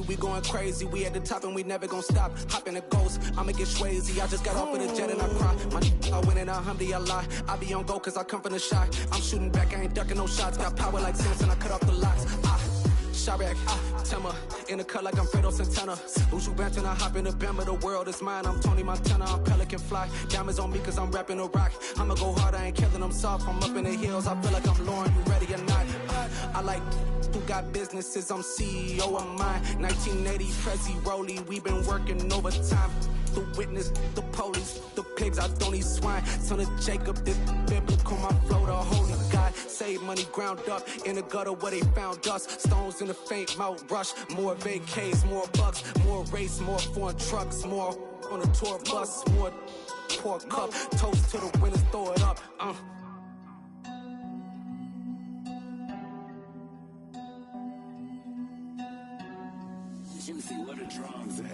We going crazy, we at the top and we never gon' stop. Hop in a ghost, I'ma get Swayze. I just got off of the jet and I cry. I win in a Humvee, I lie. I be on go cause I come from the shot. I'm shooting back, I ain't ducking no shots. Got power like Samson, I cut off the locks. Shabak, Tema, in the cut like I'm Fredo Santana. Ushu Banton, I hop in the Bama, the world is mine. I'm Tony Montana, I'm Pelican Fly. Diamonds on me cause I'm rapping a rock. I'ma go hard, I ain't killing them soft. I'm up in the hills, I feel like I'm Lauren, you ready or not? I like who got businesses, I'm CEO of mine. 1980, Prezi Rolly, we been working overtime. The witness, the police, the pigs, I don't eat swine. Son of Jacob, this biblical, my flow, the holy God. Save money ground up in the gutter where they found us. Stones in the faint mouth rush. More vacays, more bucks, more race, more foreign trucks, more on a tour bus, more pour cup. Toast to the winners, throw it up. Juicy, where the drums at?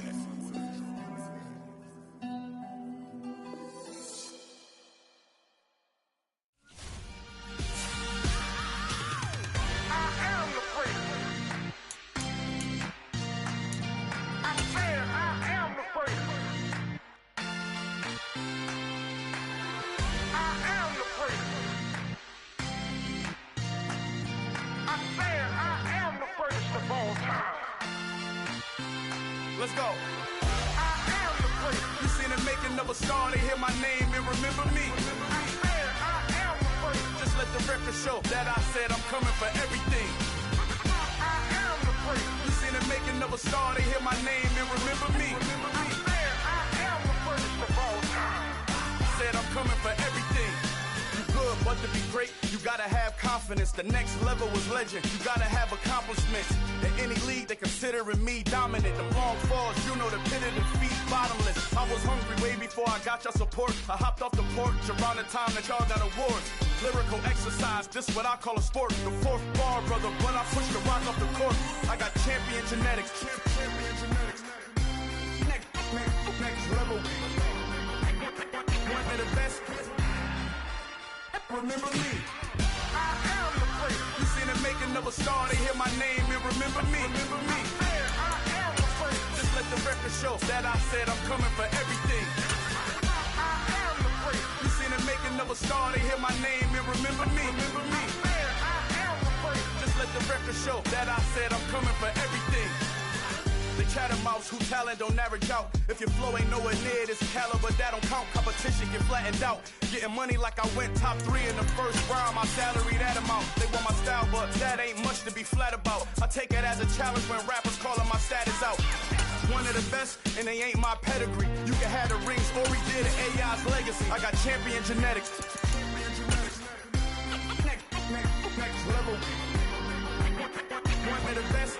Let's go. I am the place. You seen the making of a star, they hear my name and remember me. I am the place. Just let the record show that I said I'm coming for everything. I am the place. You seen the making of a star, they hear my name and remember me. I am the first of all time. Said I'm coming for everything. You good, but to be great, you gotta have confidence. The next level was legend. You gotta have accomplishments. In any league, they considering me dominant. The long falls, you know the pit of defeat, bottomless. I was hungry way before I got your support. I hopped off the porch around the time that y'all got awards. Lyrical exercise, this what I call a sport. The fourth bar, brother, when I push the rock off the court. I got champion genetics. Champion genetics. Next level. One of the best. Remember me. I am the place. You seen the making of a star, they hear my name and remember me. Remember me. I am the place. Just let the record show that I said I'm coming for everything. I am the place. You seen the making of a star, they hear my name and remember me. Remember me. I am the place. Just let the record show that I said I'm coming for everything. The chattermouths who talent don't average out. If your flow ain't nowhere near this caliber, that don't count. Competition get flattened out. Getting money like I went top 3 in the first round. My salary that amount. They want my style, but that ain't much to be flat about. I take it as a challenge when rappers calling my status out. One of the best, and they ain't my pedigree. You can have the rings, or we did it, AI's legacy. I got champion genetics. Next level. One of the best.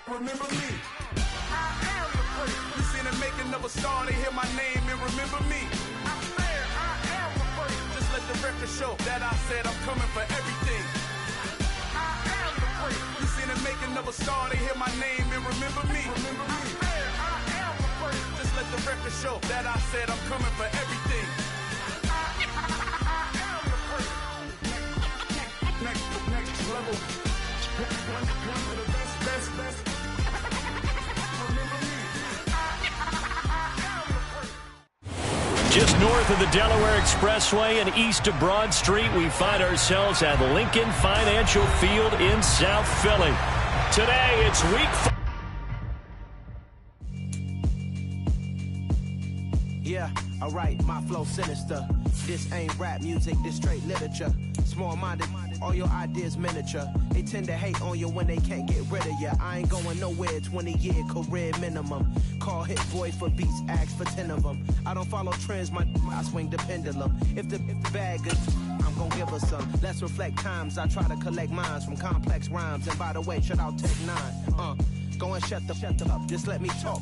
Remember me. I am the place. You seen the making of a star, they hear my name and remember me. I am the place. Just let the record show that I said I'm coming for everything. I am the place. You seen the making of a star, they hear my name and remember me. Remember me. I am the place. Just let the record show that I said I'm coming for everything. I am the place. Next level. One of the best. Just north of the Delaware Expressway and east of Broad Street, we find ourselves at Lincoln Financial Field in South Philly. Today, it's week 4. Yeah, alright, my flow sinister. This ain't rap music, this straight literature. Small-minded, all your ideas miniature. They tend to hate on you when they can't get rid of you. I ain't going nowhere, 20-year career minimum. Call Hit Boy for beats, ask for 10 of them. I don't follow trends, I swing the pendulum. If the bag good, I'm gonna give her some. Let's reflect times, I try to collect minds from complex rhymes. And by the way, shout out Tech 9. Go and shut the up, just let me talk.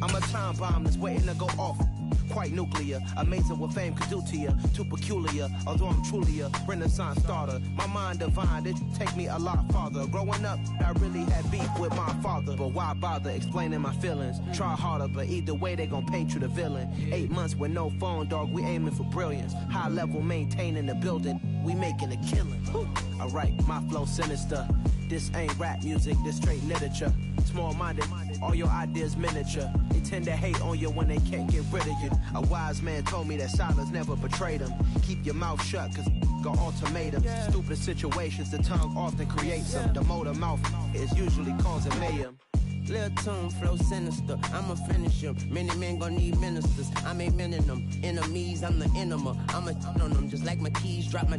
I'm a time bomb that's waiting to go off. quite nuclear. Amazing what fame could do to you. Too peculiar, although I'm truly a Renaissance starter. My mind divine, it take me a lot farther. Growing up, I really had beef with my father. But why bother explaining my feelings? Try harder, but either way they gon' paint you the villain. 8 months with no phone, dog, we aiming for brilliance. High level, maintaining the building, we making a killing. Alright, my flow sinister. This ain't rap music, this straight literature. Small-minded, all your ideas miniature. They tend to hate on you when they can't get rid of you. A wise man told me that silence never betrayed him. Keep your mouth shut, cause got ultimatums. Stupid situations, the tongue often creates them. The motor mouth is usually causing mayhem. Lil' tune, flow sinister, I'ma finish him. Many men gon' need ministers, I'm a men in them. Enemies, I'm the enema, I'm a on them. Just like my keys, drop my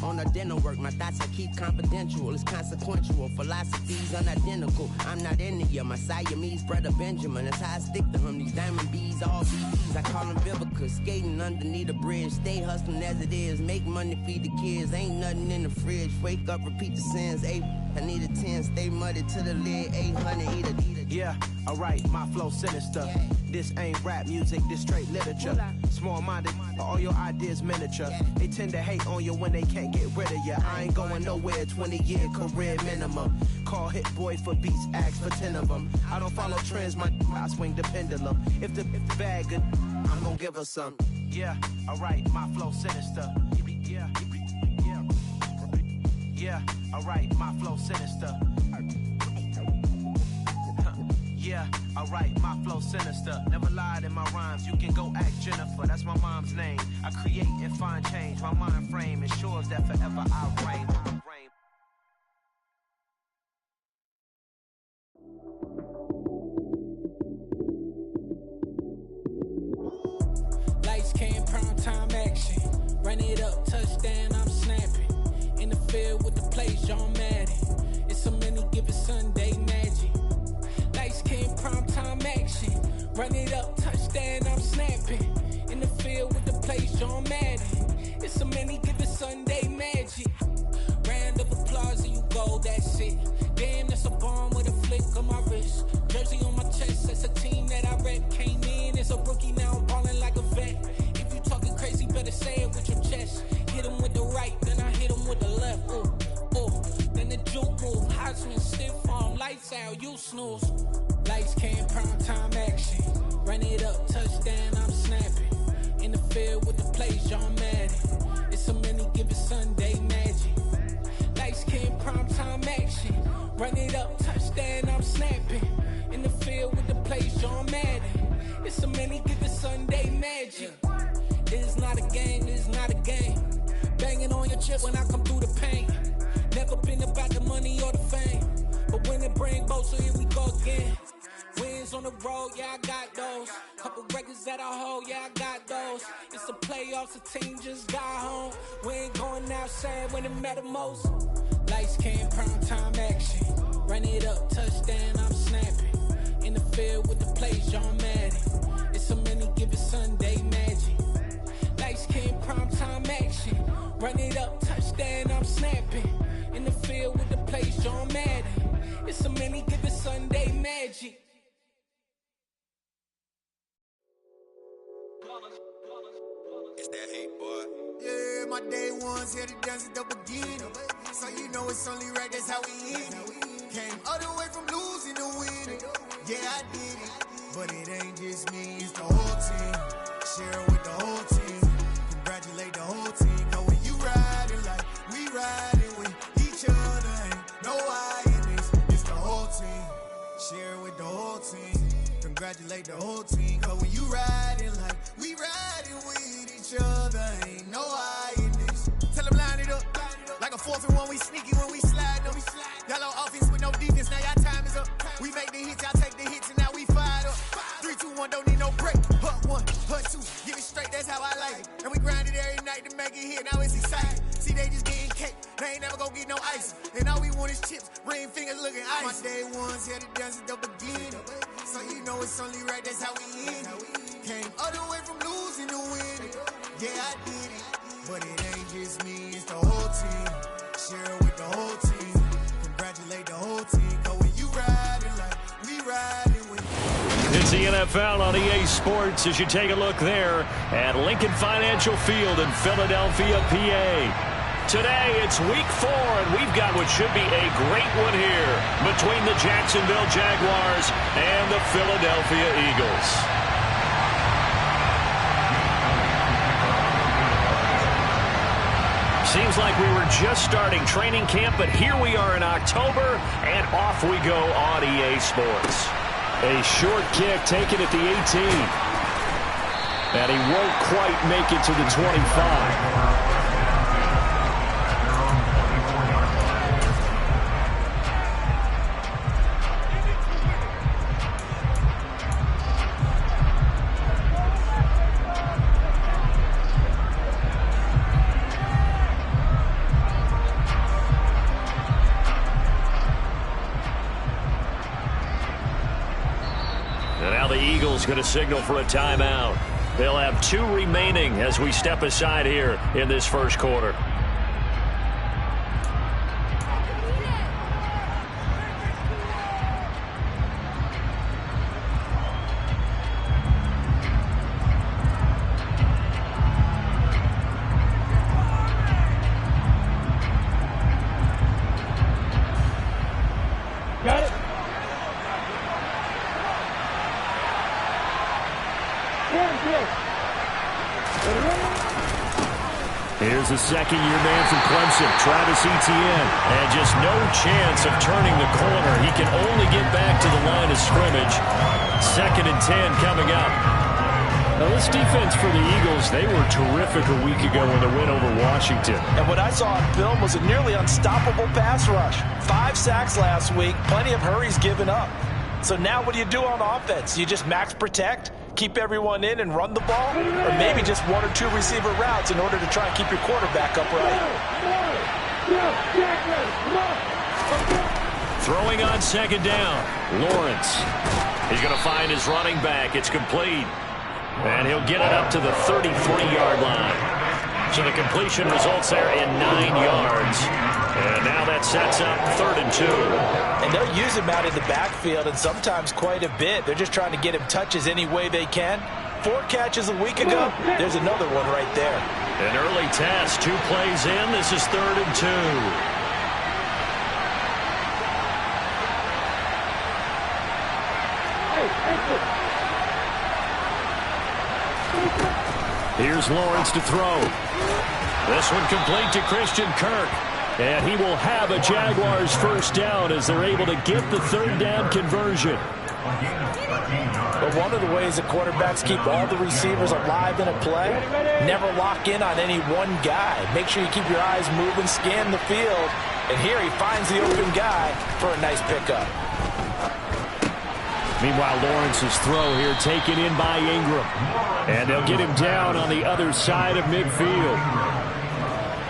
on a dinner work. My thoughts I keep confidential, it's consequential. Philosophies unidentical, I'm not into you. My Siamese brother Benjamin, that's how I stick to him. These diamond bees, all BBs, I call them Vivica. Skating underneath a bridge, stay hustling as it is. Make money, feed the kids, ain't nothing in the fridge. Wake up, repeat the sins, I need a 10, stay muddy to the lid, 800, eat a. Yeah, alright, my flow sinister. This ain't rap music, this straight literature. Small-minded, all your ideas miniature. They tend to hate on you when they can't get rid of you. I ain't going nowhere, 20-year career minimum. Call Hit Boy for beats, ask for 10 of them. I don't follow trends, I swing the pendulum. If the bag good, I'm gonna give her some. Yeah, alright, my flow sinister. Yeah, alright, my flow sinister. Yeah, alright, my flow sinister. Never lied in my rhymes, you can go ask Jennifer. That's my mom's name. I create and find change. My mind frame ensures that forever I reign. Lights came, prime time action. Run it up, touchdown, I'm snapping. In the field with the plays, John Madden. It's a many given Sunday magic. Lights came, prime time action. Run it up, touchdown, I'm snapping. In the field with the plays, John Madden. It's a many given Sunday magic. Round of applause and you go, that's it. Damn, that's a bomb with a flick on my wrist. Jersey on my chest, that's a team that I rep. Came in as a rookie, now I'm ballin' like a vet. If you talking crazy, better say it with your chest. Hit him with the right, then I hit him with the left. Ooh, ooh. Then the juke move, high swing, stiff arm, lights out, you snooze. Lights came, prime time action. Run it up, touchdown, I'm snapping. In the field with the plays, John Madden. It's a many given Sunday magic. Lights came, prime time action. Run it up, touchdown, I'm snapping. In the field with the plays, John Madden. It's a many given Sunday magic. This is not a game, this is not a game. Banging on your chip when I come through the pain. Never been about the money or the fame. But when it bring both, so here we go again. Wins on the road, yeah, I got those. Couple records that I hold, yeah, I got those. It's the playoffs, the team just got home. We ain't going outside when it matter most. Lights came, prime time action. Run it up, touchdown, I'm snapping. In the field with the plays, John Madden. It's a many given Sunday magic. Lights came, prime time action. Run it up, touchdown, I'm snapping. In the field with the plays, John Madden. It's a many given Sunday magic. It's that hate, boy. Yeah, my day ones here to dance at the beginning. So you know it's only right, that's how we end it. Came all the way from losing to winning. Yeah, I did it. But it ain't just me, it's the whole team. Share with the whole team. Congratulate the whole team. Cause when you riding like we riding with each other, ain't no I in this. It's the whole team. Share with the whole team. Congratulate the whole team. Cause when you riding like we riding with each other, ain't no I in this. Tell them line it up. Like a 4th and 1, we sneaky when we slide them. Y'all on offense with no defense, now y'all time is up. We make the hits, y'all take the hits, and now we fired up. 3, 2, 1, don't need no break. Hut 1, hut 2, give it straight, that's how I like it. And we grind it every night to make it hit, now it's exciting. See, they just getting cake, they ain't never gonna get no ice. And all we want is chips, ring fingers looking ice. My day ones here to dance at the beginning. So you know it's only right, that's how we end it. Came all the way from losing to winning. Yeah, I did it. But it ain't just me, it's the whole team. Share with the whole team. Congratulate the whole team. Cause when you riding like we riding with It's the NFL on EA Sports as you take a look there at Lincoln Financial Field in Philadelphia, PA. Today, it's week 4, and we've got what should be a great one here between the Jacksonville Jaguars and the Philadelphia Eagles. Seems like we were just starting training camp, but here we are in October, and off we go on EA Sports. A short kick taken at the 18. And he won't quite make it to the 25. Going to signal for a timeout. They'll have 2 remaining as we step aside here in this first quarter. Got it. Here's the second-year man from Clemson, Travis Etienne. And just no chance of turning the corner. He can only get back to the line of scrimmage. 2nd and 10 coming up. Now, this defense for the Eagles, they were terrific a week ago in the win over Washington. And what I saw on film was a nearly unstoppable pass rush. 5 sacks last week, plenty of hurries given up. So now what do you do on offense? You just max protect, keep everyone in and run the ball? Or maybe just 1 or 2 receiver routes in order to try and keep your quarterback upright? Throwing on 2nd down, Lawrence. He's going to find his running back. It's complete. And he'll get it up to the 33-yard line. So the completion results there in 9 yards. And now that sets up 3rd and 2. And they'll use him out in the backfield, and sometimes quite a bit. They're just trying to get him touches any way they can. 4 catches a week ago. There's another one right there. An early test. 2 plays in. This is 3rd and 2. Here's Lawrence to throw. This one complete to Christian Kirk. And he will have a Jaguars first down as they're able to get the 3rd down conversion. But one of the ways that quarterbacks keep all the receivers alive in a play, never lock in on any one guy. Make sure you keep your eyes moving, scan the field. And here he finds the open guy for a nice pickup. Meanwhile, Lawrence's throw here taken in by Ingram. And they'll get him down on the other side of midfield.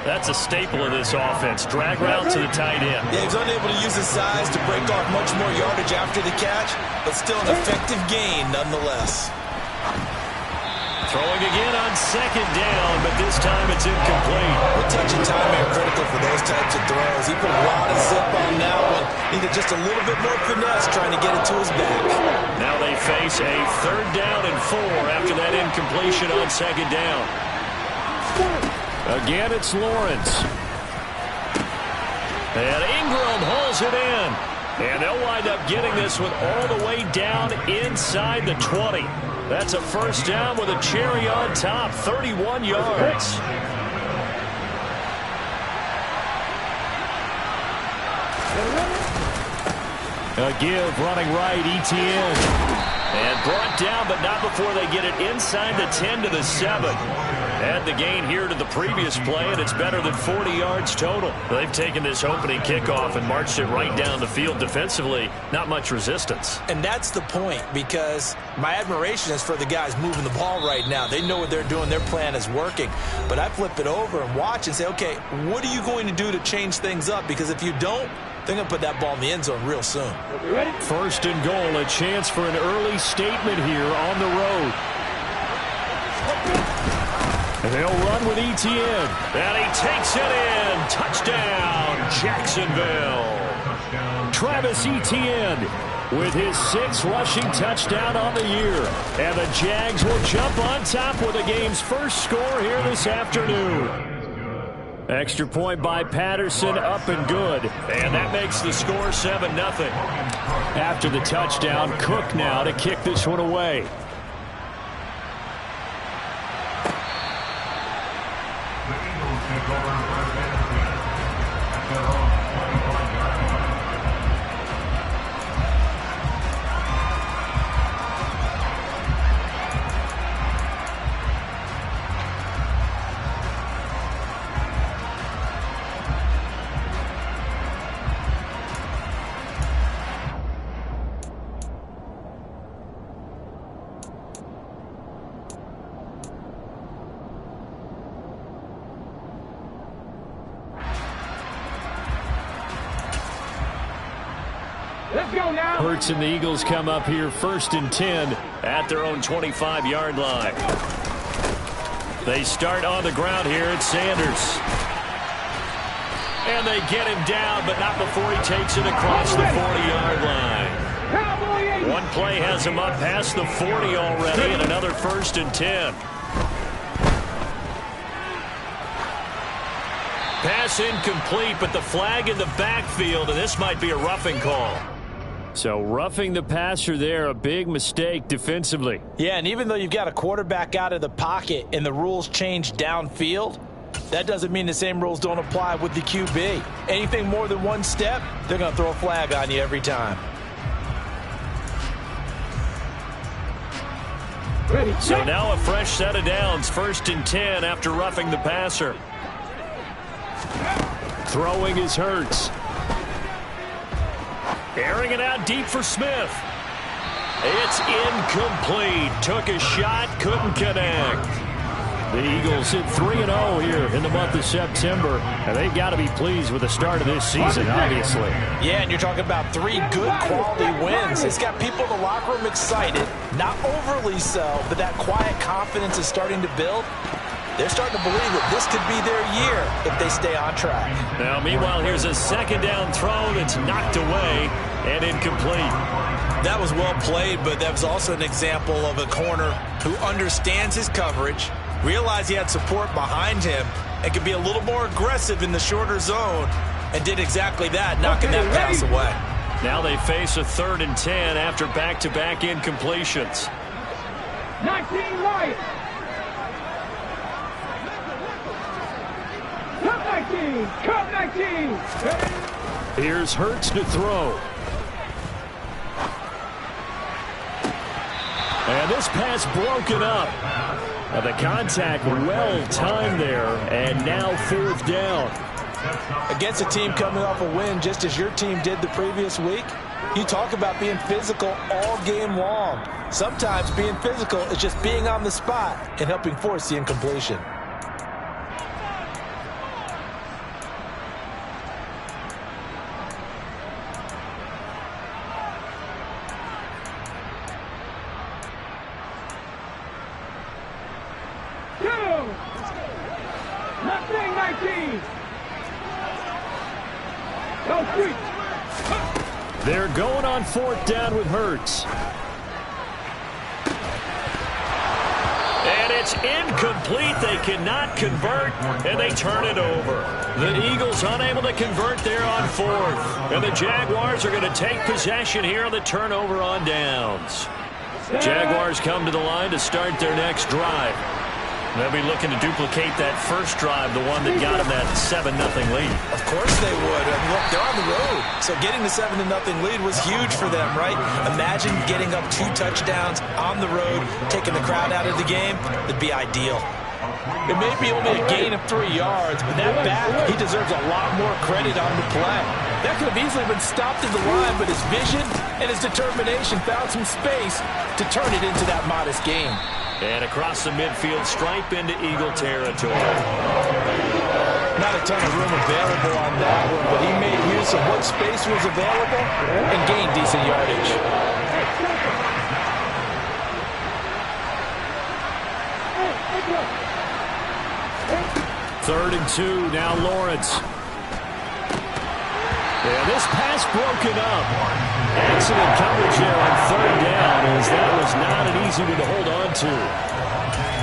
That's a staple of this offense. Drag route to the tight end. Yeah, he's unable to use his size to break off much more yardage after the catch, but still an effective gain nonetheless. Throwing again on 2nd down, but this time it's incomplete. The touch and time are critical for those types of throws. He put a lot of zip on that one. Needed just a little bit more finesse trying to get it to his back. Now they face a 3rd down and 4 after that incompletion on 2nd down. Again, it's Lawrence. And Ingram hauls it in. And they'll wind up getting this one all the way down inside the 20. That's a first down with a cherry on top, 31 yards. A give running right, Etienne. And brought down, but not before they get it inside the 10 to the 7. Add the gain here to the previous play, and it's better than 40 yards total. They've taken this opening kickoff and marched it right down the field defensively. Not much resistance. And that's the point, because my admiration is for the guys moving the ball right now. They know what they're doing. Their plan is working. But I flip it over and watch and say, okay, what are you going to do to change things up? Because if you don't, they're going to put that ball in the end zone real soon. First and goal, a chance for an early statement here on the road. And they'll run with Etienne. And he takes it in. Touchdown, Jacksonville. Travis Etienne. with his 6th rushing touchdown on the year. And the Jags will jump on top with the game's first score here this afternoon. Extra point by Patterson, up and good. And that makes the score 7-0. After the touchdown, Cook now to kick this one away. Hurts and the Eagles come up here 1st and 10 at their own 25-yard line. They start on the ground here at Sanders. And they get him down, but not before he takes it across the 40-yard line. One play has him up past the 40 already, and another 1st and 10. Pass incomplete, but the flag in the backfield, and this might be a roughing call. So roughing the passer there, a big mistake defensively. Yeah, and even though you've got a quarterback out of the pocket and the rules change downfield, that doesn't mean the same rules don't apply with the QB. Anything more than one step, they're going to throw a flag on you every time. So now a fresh set of downs, 1st and 10 after roughing the passer. Throwing is Hurts. Airing it out deep for Smith. It's incomplete. Took a shot, couldn't connect. The Eagles hit 3-0 here in the month of September, and they've got to be pleased with the start of this season, obviously. Yeah, and you're talking about 3 good quality wins. It's got people in the locker room excited, not overly so, but that quiet confidence is starting to build. They're starting to believe that this could be their year if they stay on track. Now, meanwhile, here's a 2nd down throw that's knocked away and incomplete. That was well played, but that was also an example of a corner who understands his coverage, realized he had support behind him, and could be a little more aggressive in the shorter zone, and did exactly that, knocking that pass away. Now they face a 3rd and 10 after back-to-back incompletions. 19 right. Cut 19. Here's Hurts to throw. And this pass broken up. Now the contact well timed there, and now 4th down. Against a team coming off a win just as your team did the previous week, you talk about being physical all game long. Sometimes being physical is just being on the spot and helping force the incompletion. They're going on 4th down with Hurts. And it's incomplete. They cannot convert, and they turn it over. The Eagles unable to convert there on 4th. And the Jaguars are going to take possession here on the turnover on downs. Jaguars come to the line to start their next drive. They'll be looking to duplicate that first drive, the one that got them that 7-0 lead. Of course they would. I mean, look, they're on the road. So getting the 7-0 lead was huge for them, right? Imagine getting up 2 touchdowns on the road, taking the crowd out of the game. It'd be ideal. It may be only a gain of 3 yards, but that back, he deserves a lot more credit on the play. That could have easily been stopped at the line, but his vision and his determination found some space to turn it into that modest gain. And across the midfield stripe into Eagle territory. Not a ton of room available on that one, but he made use of what space was available and gained decent yardage. Third and 2, now Lawrence. And this pass broken up. Excellent coverage there on third down, as that was not an easy one to hold on to.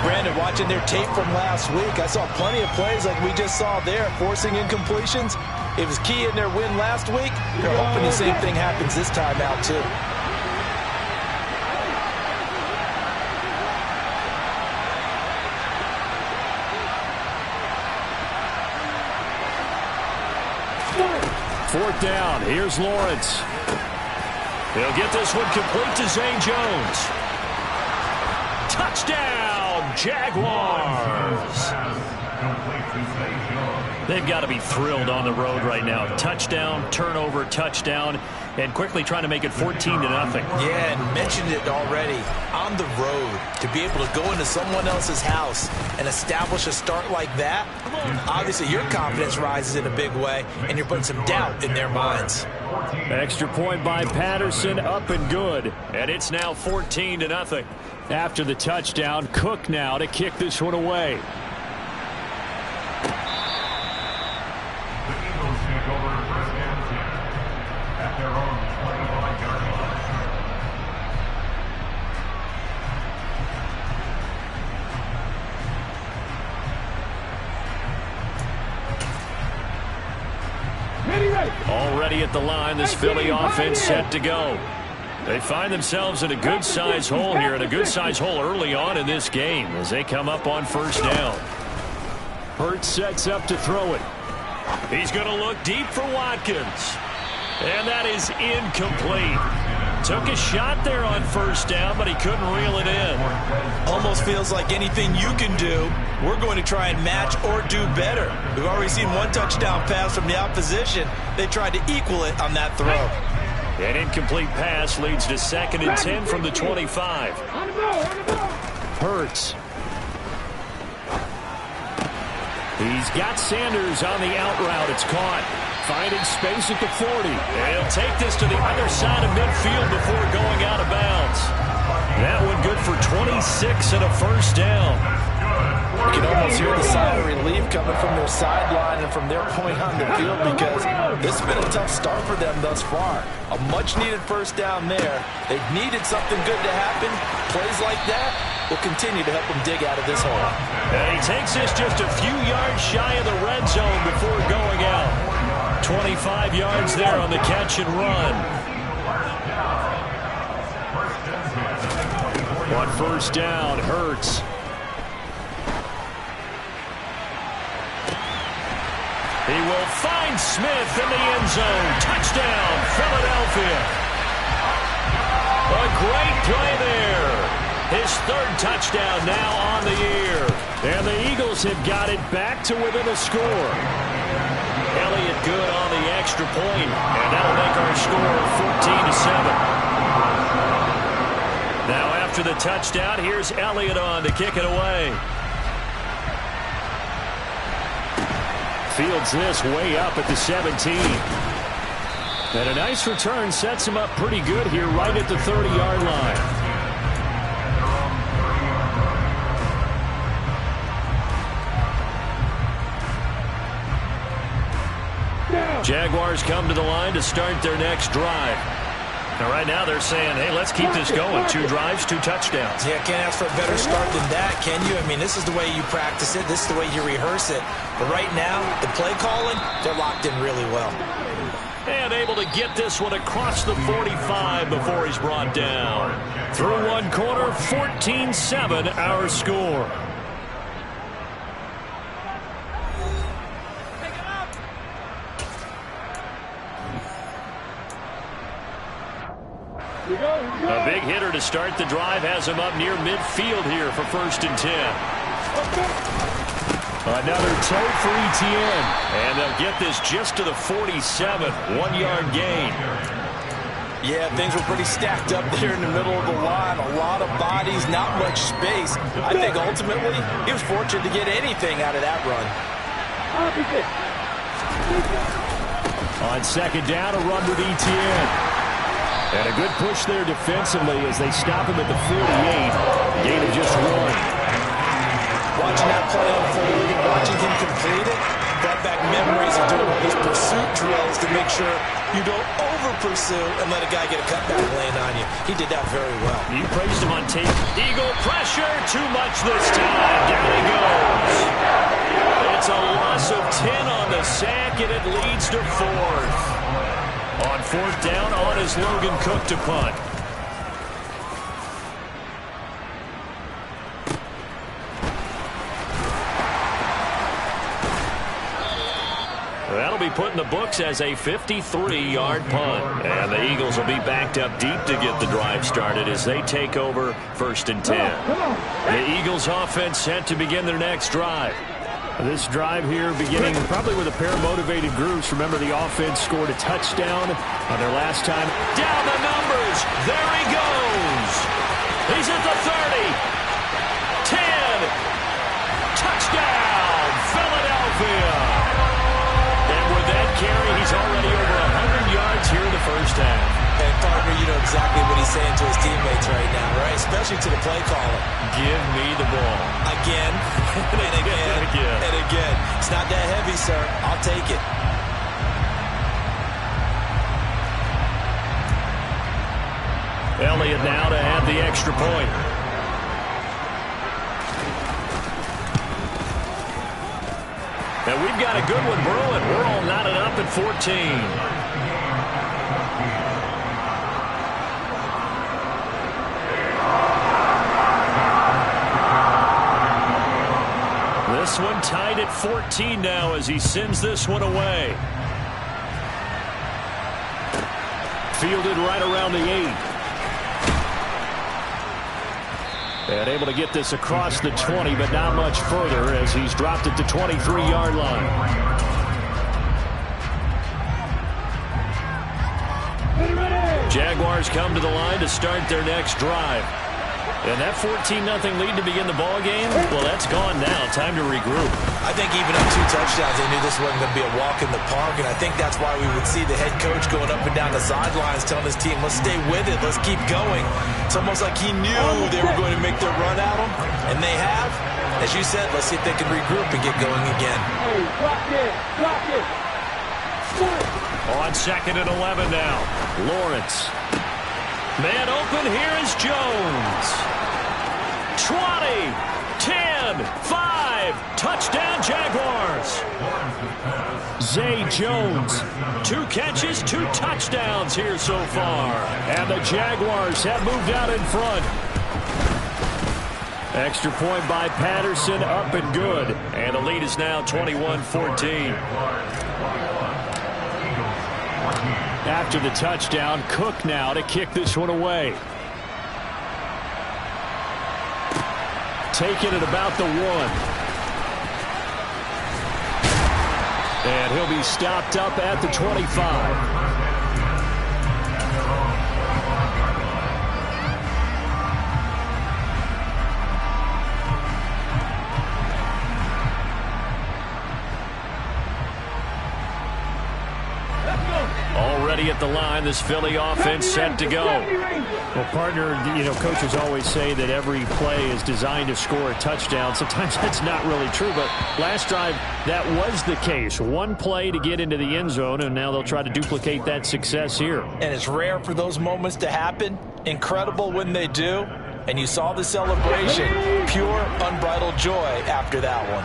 Brandon, watching their tape from last week, I saw plenty of plays like we just saw there, forcing incompletions. It was key in their win last week. They're hoping the same thing happens this time out, too. Fourth down. Here's Lawrence. He'll get this one complete to Zay Jones. Touchdown, Jaguars. They've got to be thrilled on the road right now. Touchdown, turnover, touchdown, and quickly trying to make it 14-0. Yeah, and mentioned it already. On the road, to be able to go into someone else's house and establish a start like that, obviously your confidence rises in a big way, and you're putting some doubt in their minds. Extra point by Patterson, up and good. And it's now 14-0. After the touchdown, Cook now to kick this one away. Already at the line, this Philly offense set to go. They find themselves in a good-sized hole here, and a good-sized hole early on in this game as they come up on first down. Hurts sets up to throw it. He's going to look deep for Watkins. And that is incomplete. Took a shot there on first down, but he couldn't reel it in. Almost feels like anything you can do, we're going to try and match or do better. We've already seen one touchdown pass from the opposition. They tried to equal it on that throw. An incomplete pass leads to 2nd and 10 from the 25. Hurts. He's got Sanders on the out route. It's caught. Finding space at the 40. And he'll take this to the other side of midfield before going out of bounds. That one good for 26 and a first down. You can almost hear the sigh of relief coming from their sideline and from their point on the field, because this has been a tough start for them thus far. A much-needed first down there. They've needed something good to happen. Plays like that will continue to help them dig out of this hole. And he takes this just a few yards shy of the red zone before going out. 25 yards there on the catch and run. On first down, Hurts. He will find Smith in the end zone. Touchdown, Philadelphia. A great play there. His 3rd touchdown now on the year. And the Eagles have got it back to within a score. Elliott good on the extra point, and that'll make our score 14-7. Now after the touchdown, here's Elliott on to kick it away. Fields this way up at the 17. And a nice return sets him up pretty good here right at the 30-yard line. Jaguars come to the line to start their next drive. Now, right now they're saying, hey, let's keep this going. 2 drives, 2 touchdowns. Yeah, can't ask for a better start than that, can you? I mean, this is the way you practice it. This is the way you rehearse it. But right now, the play calling, they're locked in really well. And able to get this one across the 45 before he's brought down. Through one quarter, 14-7 our score. A big hitter to start the drive has him up near midfield here for 1st and 10. Another toe for Etienne. And they'll get this just to the 47. 1-yard gain. Yeah, things were pretty stacked up there in the middle of the line. A lot of bodies, not much space. I think ultimately he was fortunate to get anything out of that run. On 2nd down, a run with Etienne. And a good push there defensively as they stop him at the 48. Gain of just 1. Watching that play unfold, watching him complete it, brought back memories of doing all these pursuit drills to make sure you don't over-pursue and let a guy get a cutback lane on you. He did that very well. You praised him on tape. Eagle pressure, too much this time. Down he goes. It's a loss of 10 on the sack, and it leads to 4th. On 4th down, on is Logan Cook to punt. That'll be put in the books as a 53-yard punt. And the Eagles will be backed up deep to get the drive started as they take over 1st and 10. The Eagles offense set to begin their next drive. This drive here beginning probably with a pair of motivated groups. Remember, the offense scored a touchdown on their last time. Down the numbers. There he goes. He's at the 30. 10. Touchdown, Philadelphia. Carry, he's already over 100 yards here in the first half. And partner, you know exactly what he's saying to his teammates right now, right? Especially to the play caller. Give me the ball. Again, and again, and again. It's not that heavy, sir. I'll take it. Elliott now to have the extra point. And we've got a good one brewing. We're all knotted up at 14. This one tied at 14 now as he sends this one away. Fielded right around the 8. And able to get this across the 20, but not much further as he's dropped it to 23-yard line. Jaguars come to the line to start their next drive. And that 14-0 lead to begin the ball game, well, that's gone now. Time to regroup. I think even up 2 touchdowns, they knew this wasn't going to be a walk in the park, and I think that's why we would see the head coach going up and down the sidelines telling his team, let's stay with it, let's keep going. It's almost like he knew they were going to make their run at him, and they have. As you said, let's see if they can regroup and get going again. On 2nd and 11 now. Lawrence. Man open, here is Jones. 20, 10, 5, touchdown Jaguars. Zay Jones, 2 catches, 2 touchdowns here so far. And the Jaguars have moved out in front. Extra point by Patterson, up and good. And the lead is now 21-14. After the touchdown, Cook now to kick this one away. Taking it about the 1. And he'll be stopped up at the 25. Already at the line, this Philly offense set to go. Well, partner, you know, coaches always say that every play is designed to score a touchdown. Sometimes that's not really true, but last drive, that was the case. 1 play to get into the end zone, and now they'll try to duplicate that success here. And it's rare for those moments to happen. Incredible when they do. And you saw the celebration. Pure, unbridled joy after that one.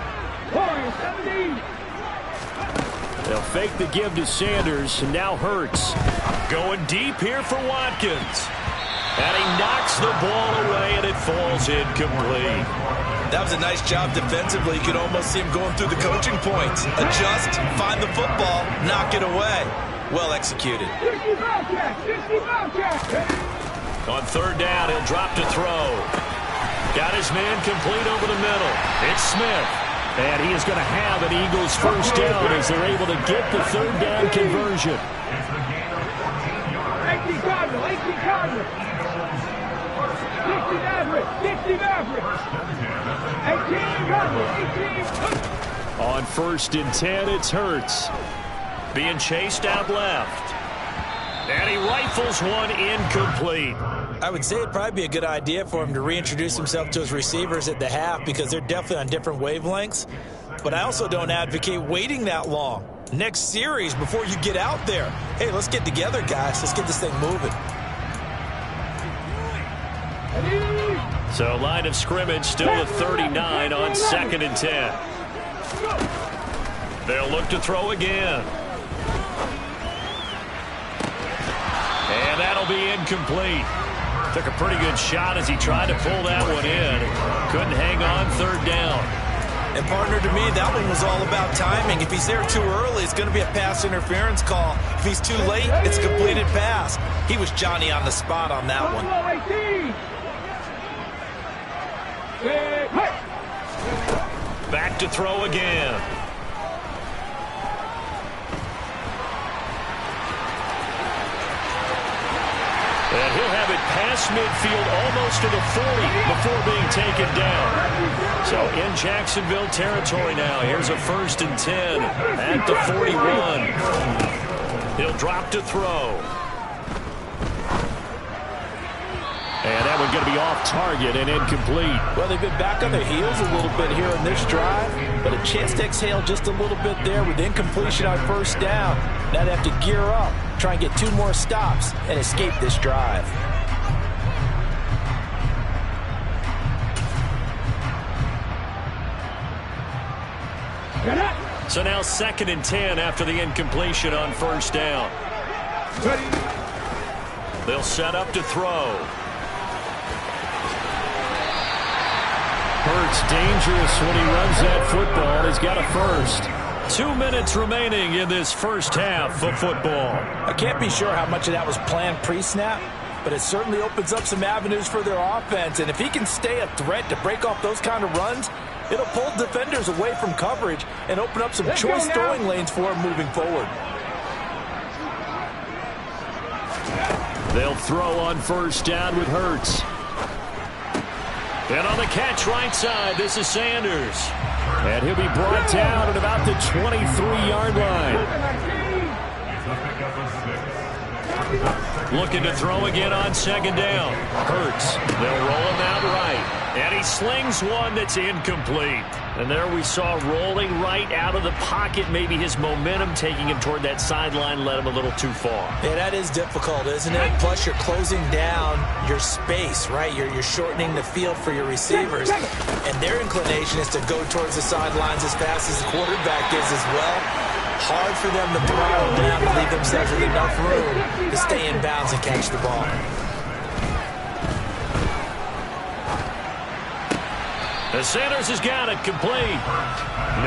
They'll fake the give to Sanders, and now Hurts. Going deep here for Watkins. And he knocks the ball away, and it falls incomplete. That was a nice job defensively. You could almost see him going through the coaching points. Adjust, find the football, knock it away. Well executed. On 3rd down, he'll drop to throw. Got his man complete over the middle. It's Smith. And he is going to have an Eagles first down as they're able to get the 3rd down conversion. On 1st and 10, it's Hurts. Being chased out left. And he rifles one incomplete. I would say it'd probably be a good idea for him to reintroduce himself to his receivers at the half because they're definitely on different wavelengths. But I also don't advocate waiting that long. next series before you get out there. Hey, let's get together, guys. Let's get this thing moving. So line of scrimmage still at 39 on 2nd and 10. They'll look to throw again. And that'll be incomplete. Took a pretty good shot as he tried to pull that one in. Couldn't hang on 3rd down. And partner, to me, that one was all about timing. If he's there too early, it's going to be a pass interference call. If he's too late, it's a completed pass. He was Johnny on the spot on that one. Back to throw again. And he'll have it past midfield almost to the 40 before being taken down. So in Jacksonville territory now. Here's a 1st and 10 at the 41. He'll drop to throw. And that one's going to be off target and incomplete. Well, they've been back on their heels a little bit here in this drive, but a chance to exhale just a little bit there with incompletion on 1st down. Now they have to gear up, try and get 2 more stops, and escape this drive. So now 2nd and 10 after the incompletion on 1st down. They'll set up to throw. Hurts dangerous when he runs that football. He's got a 1st. 2 minutes remaining in this first half of football. I can't be sure how much of that was planned pre-snap, but it certainly opens up some avenues for their offense. And if he can stay a threat to break off those kind of runs, it'll pull defenders away from coverage and open up some choice throwing lanes for him moving forward. They'll throw on 1st down with Hurts. And on the catch right side, this is Sanders. And he'll be brought down at about the 23-yard line. Looking to throw again on 2nd down. Hurts. They'll roll him out right. And he slings one that's incomplete. And there we saw rolling right out of the pocket. Maybe his momentum taking him toward that sideline led him a little too far. Yeah, that is difficult, isn't it? Plus, you're closing down your space, right? You're shortening the field for your receivers. And their inclination is to go towards the sidelines as fast as the quarterback is as well. Hard for them to throttle down and leave themselves with enough room to stay in bounds and catch the ball. The Sanders has got it complete.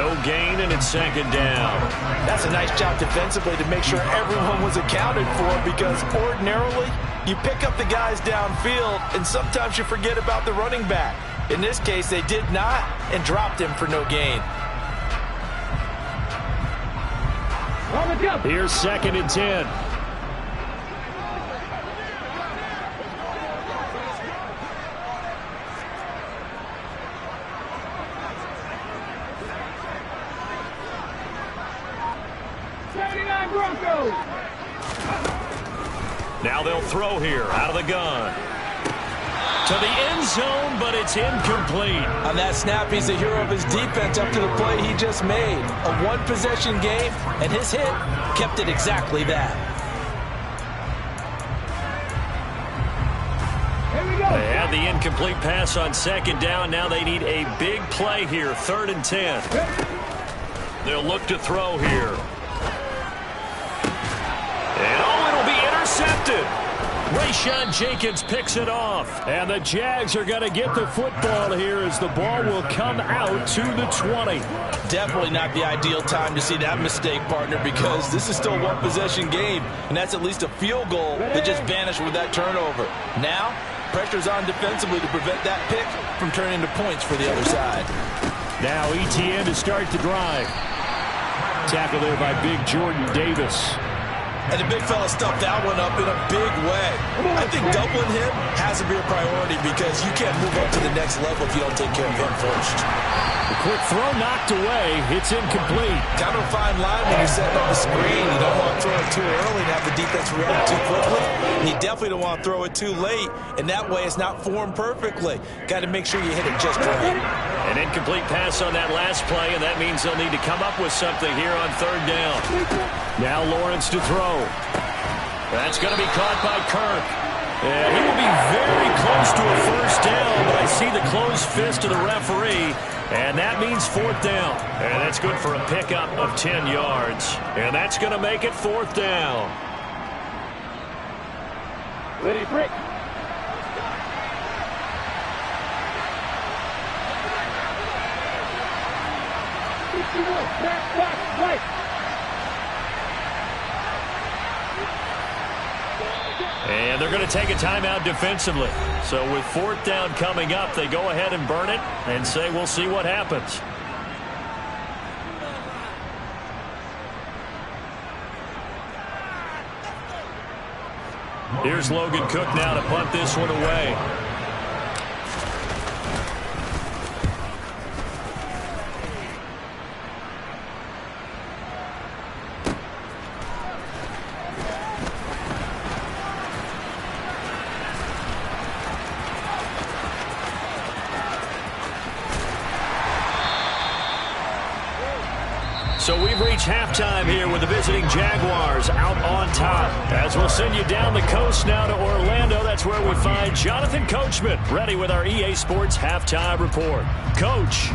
No gain, and it's 2nd down. That's a nice job defensively to make sure everyone was accounted for, because ordinarily you pick up the guys downfield and sometimes you forget about the running back. In this case, they did not and dropped him for no gain. Here's 2nd and 10. Now they'll throw here out of the gun. To the end zone, but it's incomplete. On that snap, he's the hero of his defense up to the play he just made. A one-possession game, and his hit kept it exactly that. They had the incomplete pass on 2nd down. Now they need a big play here, 3rd and 10. They'll look to throw here. And it'll be intercepted. Rayshawn Jenkins picks it off. And the Jags are going to get the football here as the ball will come out to the 20. Definitely not the ideal time to see that mistake, partner, because this is still a one-possession game, and that's at least a field goal that just vanished with that turnover. Now, pressure's on defensively to prevent that pick from turning into points for the other side. Now ETN to start the drive. Tackle there by big Jordan Davis. And the big fella stuffed that one up in a big way. I think doubling him has to be a priority because you can't move up to the next level if you don't take care of him first. The quick throw knocked away. It's incomplete. Kind of a fine line when you're setting up a screen. You don't want to throw it too early and have the defense react too quickly. And you definitely don't want to throw it too late. And that way it's not formed perfectly. Got to make sure you hit it just right. An incomplete pass on that last play, and that means they'll need to come up with something here on third down. Now Lawrence to throw. That's going to be caught by Kirk. And he will be very close to a first down, but I see the closed fist of the referee, and that means fourth down. And that's good for a pickup of 10 yards. And that's going to make it fourth down. Ready, break. Right. And they're going to take a timeout defensively. So with fourth down coming up, they go ahead and burn it and say we'll see what happens. Here's Logan Cook now to punt this one away. So we've reached halftime here with the visiting Jaguars out on top. As we'll send you down the coast now to Orlando, that's where we find Jonathan Coachman, ready with our EA Sports Halftime Report. Coach.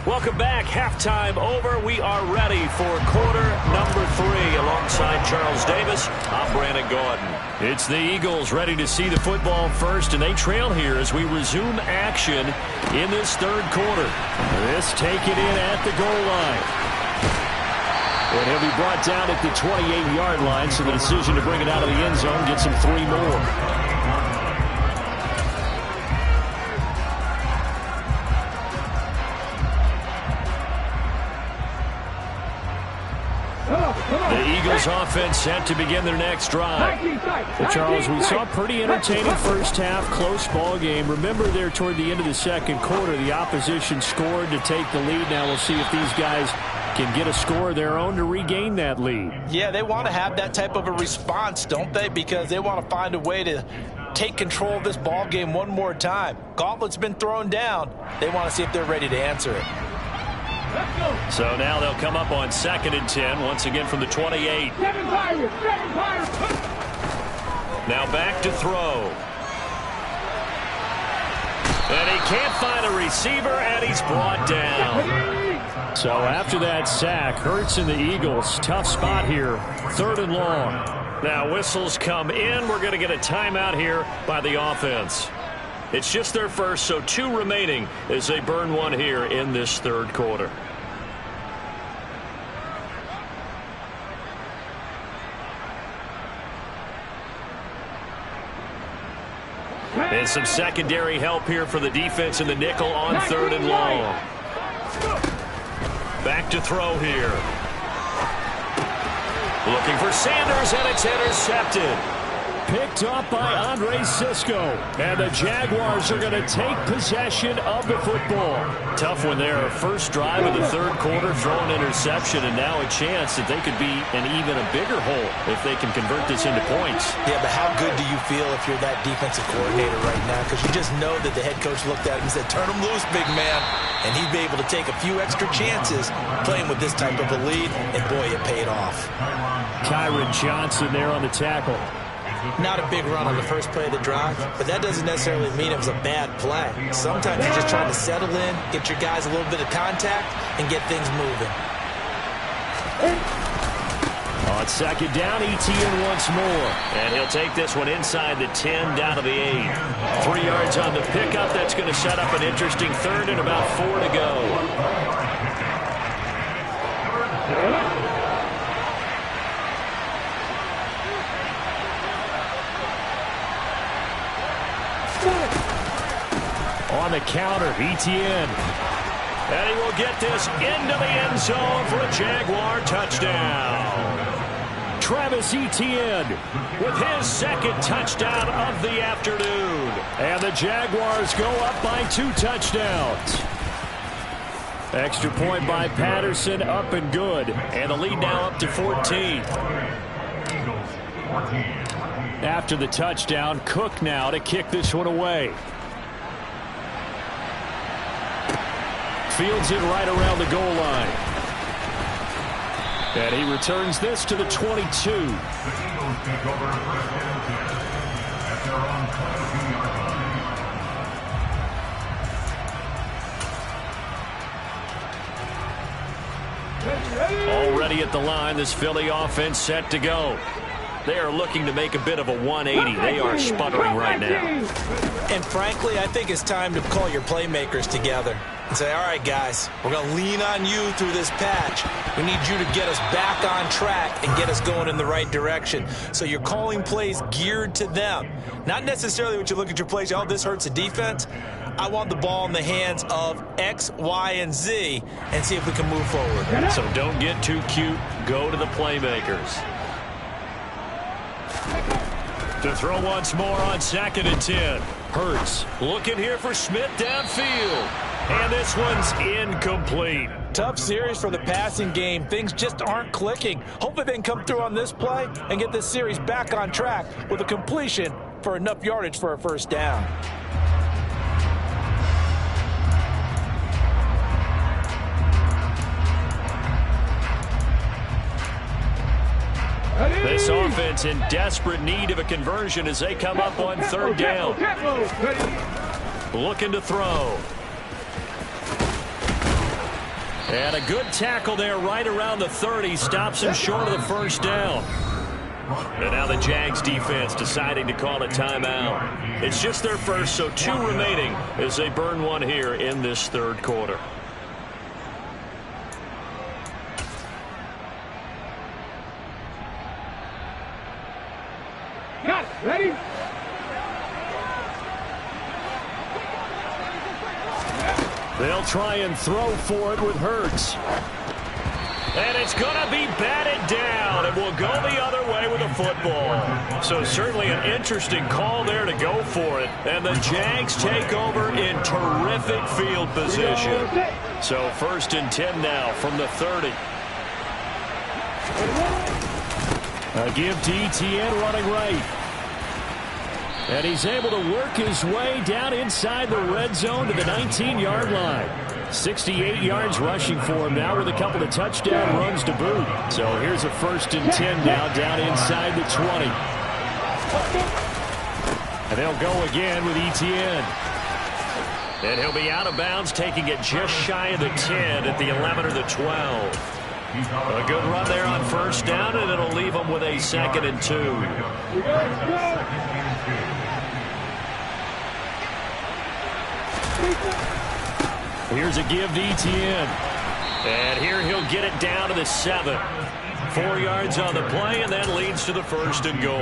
Welcome back. Halftime over. We are ready for quarter number 3. Alongside Charles Davis, I'm Brandon Gordon. It's the Eagles ready to see the football first, and they trail here as we resume action in this third quarter. This taken in at the goal line. And he'll be brought down at the 28-yard line, so the decision to bring it out of the end zone gets him 3 more. The Eagles offense set to begin their next drive. Well, Charles, we saw a pretty entertaining first half, close ball game. Remember there toward the end of the second quarter, the opposition scored to take the lead. Now we'll see if these guys can get a score of their own to regain that lead. Yeah, they want to have that type of a response, don't they? Because they want to find a way to take control of this ball game one more time. Gauntlet's been thrown down. They want to see if they're ready to answer it. So now they'll come up on 2nd and 10, once again from the 28. Now back to throw. And he can't find a receiver, and he's brought down. So after that sack, Hurts and the Eagles, tough spot here, 3rd and long. Now whistles come in. We're going to get a timeout here by the offense. It's just their first, so 2 remaining as they burn one here in this third quarter. And some secondary help here for the defense in the nickel on 3rd and long. Back to throw here. Looking for Sanders, and it's intercepted. Picked up by Andre Cisco. And the Jaguars are going to take possession of the football. Tough one there. First drive of the third quarter, throw an interception, and now a chance that they could be in even a bigger hole if they can convert this into points. Yeah, but how good do you feel if you're that defensive coordinator right now? Because you just know that the head coach looked at him and said, turn him loose, big man. And he'd be able to take a few extra chances playing with this type of a lead, and boy, it paid off. Kyron Johnson there on the tackle. Not a big run on the first play of the drive, but that doesn't necessarily mean it was a bad play. Sometimes you're just trying to settle in, get your guys a little bit of contact, and get things moving. On 2nd down, Etienne once more. And he'll take this one inside the 10, down to the 8. 3 yards on the pickup. That's going to set up an interesting 3rd and about 4 to go. counter. Etienne. And he will get this into the end zone for a Jaguar touchdown. Travis Etienne with his second touchdown of the afternoon. And the Jaguars go up by 2 touchdowns. Extra point by Patterson, up and good. And the lead now up to 14. After the touchdown, Cook now to kick this one away. Fields it right around the goal line. And he returns this to the 22. Already at the line, this Philly offense set to go. They are looking to make a bit of a 180. They are sputtering right now. And frankly, I think it's time to call your playmakers together and say, all right, guys, we're going to lean on you through this patch. We need you to get us back on track and get us going in the right direction. So you're calling plays geared to them. Not necessarily what you look at your plays, oh, this hurts the defense. I want the ball in the hands of X, Y, and Z and see if we can move forward. So don't get too cute. Go to the playmakers. To throw once more on 2nd and 10. Hurts looking here for Smith downfield. And this one's incomplete. Tough series for the passing game. Things just aren't clicking. Hopefully they can come through on this play and get this series back on track with a completion for enough yardage for a first down. This offense in desperate need of a conversion as they come up on 3rd down. Looking to throw. And a good tackle there right around the 30. Stops him short of the first down. And now the Jags defense deciding to call a timeout. It's just their first, so 2 remaining as they burn one here in this 3rd quarter. Got it. Ready? They'll try and throw for it with Hurts. And it's going to be batted down. It will go the other way with the football. So certainly an interesting call there to go for it. And the Jags take over in terrific field position. So 1st and 10 now from the 30. A give to Etienne running right. And he's able to work his way down inside the red zone to the 19-yard line. 68 yards rushing for him now with a couple of touchdown runs to boot. So here's a 1st and 10 now down inside the 20. And they'll go again with Etienne. And he'll be out of bounds, taking it just shy of the 10 at the 11 or the 12. A good run there on 1st down, and it'll leave them with a 2nd and 2. Here's a give to Etienne. And here he'll get it down to the 7. 4 yards on the play, and that leads to the 1st and goal.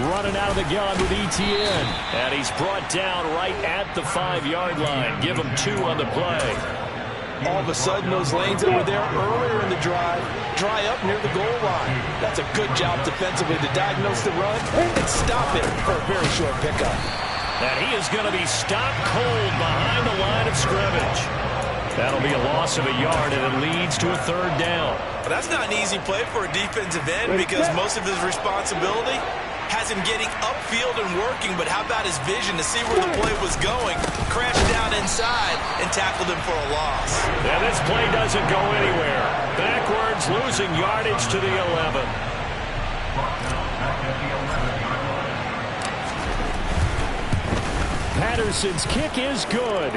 Running out of the gun with Etienne. And he's brought down right at the 5-yard line. Give him 2 on the play. All of a sudden, those lanes that were there earlier in the drive dry up near the goal line. That's a good job defensively to diagnose the run and stop it for a very short pickup. And he is going to be stopped cold behind the line of scrimmage. That'll be a loss of a yard, and it leads to a 3rd down. Well, that's not an easy play for a defensive end because most of his responsibility has him getting upfield and working, but how about his vision to see where the play was going, crashed down inside, and tackled him for a loss. And this play doesn't go anywhere. Backwards, losing yardage to the 11. Patterson's kick is good.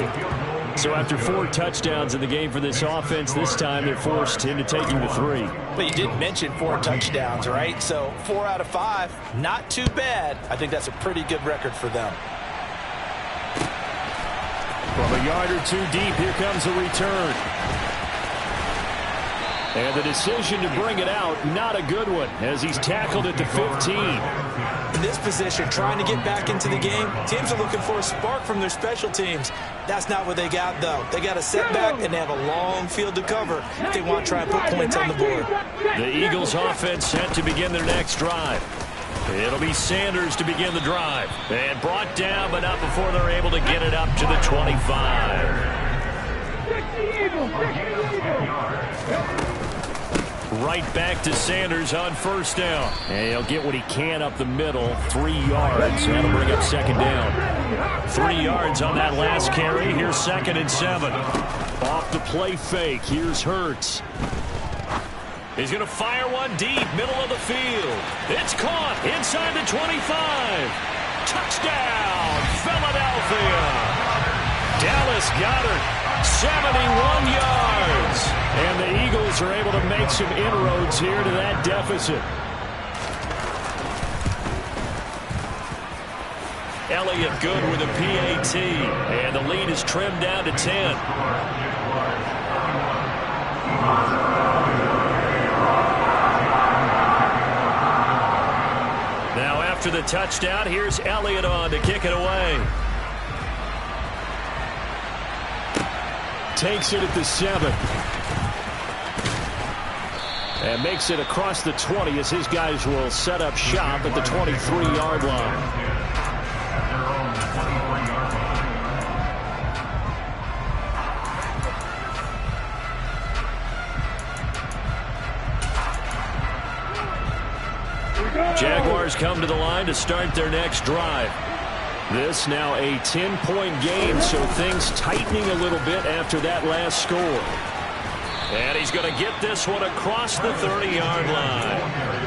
So after 4 touchdowns in the game for this offense, this time they're forced into taking the 3. But you did mention 4 touchdowns, right? So 4 out of 5, not too bad. I think that's a pretty good record for them. From a yard or 2 deep, here comes a return. And the decision to bring it out, not a good one, as he's tackled at the 15. In this position, trying to get back into the game, teams are looking for a spark from their special teams. That's not what they got, though. They got a setback, and they have a long field to cover if they want to try and put points on the board. The Eagles offense set to begin their next drive. It'll be Sanders to begin the drive. And brought down, but not before they're able to get it up to the 25. Right back to Sanders on first down. And he'll get what he can up the middle, 3 yards. That'll bring up second down. 3 yards on that last carry. Here's 2nd and 7. Off the play fake. Here's Hurts. He's going to fire one deep, middle of the field. It's caught inside the 25. Touchdown, Philadelphia. Dallas Goedert, 71 yards. And the Eagles are able to make some inroads here to that deficit. Elliott good with a PAT. And the lead is trimmed down to 10. Now after the touchdown, here's Elliott on to kick it away. Takes it at the 7. And makes it across the 20 as his guys will set up shop at the 23-yard line. Jaguars come to the line to start their next drive. This now a 10-point game, so things tightening a little bit after that last score. And he's going to get this one across the 30-yard line.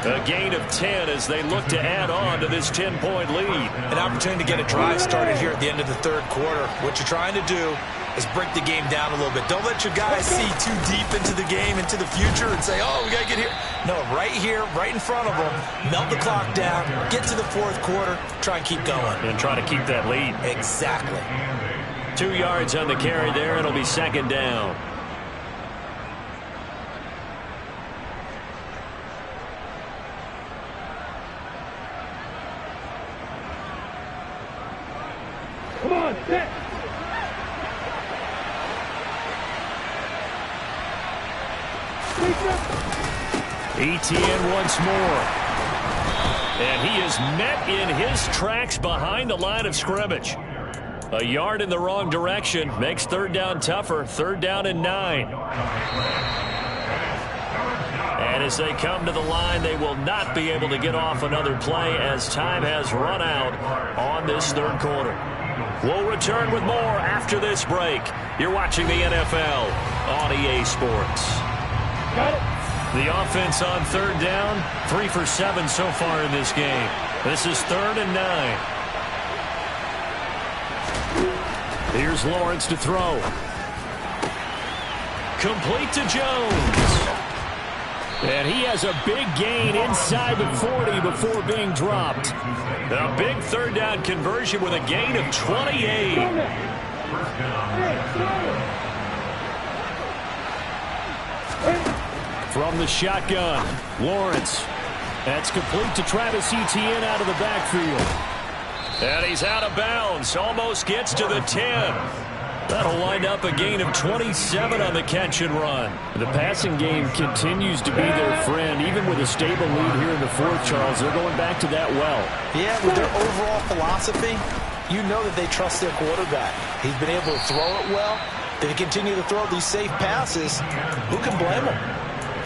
A gain of 10 as they look to add on to this 10-point lead. An opportunity to get a drive started here at the end of the third quarter. What you're trying to do is break the game down a little bit. Don't let your guys see too deep into the game, into the future, and say, oh, we got to get here. No, right here, right in front of them, melt the clock down, get to the fourth quarter, try and keep going. And try to keep that lead. Exactly. 2 yards on the carry there. It'll be second down. Come on, set. Etienne once more. And he is met in his tracks behind the line of scrimmage. A yard in the wrong direction makes third down tougher. 3rd down and 9. And as they come to the line, they will not be able to get off another play as time has run out on this third quarter. We'll return with more after this break. You're watching the NFL on EA Sports. Got it. The offense on 3rd down, 3 for 7 so far in this game. This is 3rd and 9. Here's Lawrence to throw. Complete to Jones. And he has a big gain inside the 40 before being dropped. A big 3rd down conversion with a gain of 28. From the shotgun, Lawrence. That's complete to Travis Etienne out of the backfield. And he's out of bounds. Almost gets to the 10. That'll wind up a gain of 27 on the catch and run. The passing game continues to be their friend. Even with a stable lead here in the fourth, Charles, they're going back to that well. Yeah, with their overall philosophy, you know that they trust their quarterback. He's been able to throw it well. They continue to throw these safe passes. Who can blame them?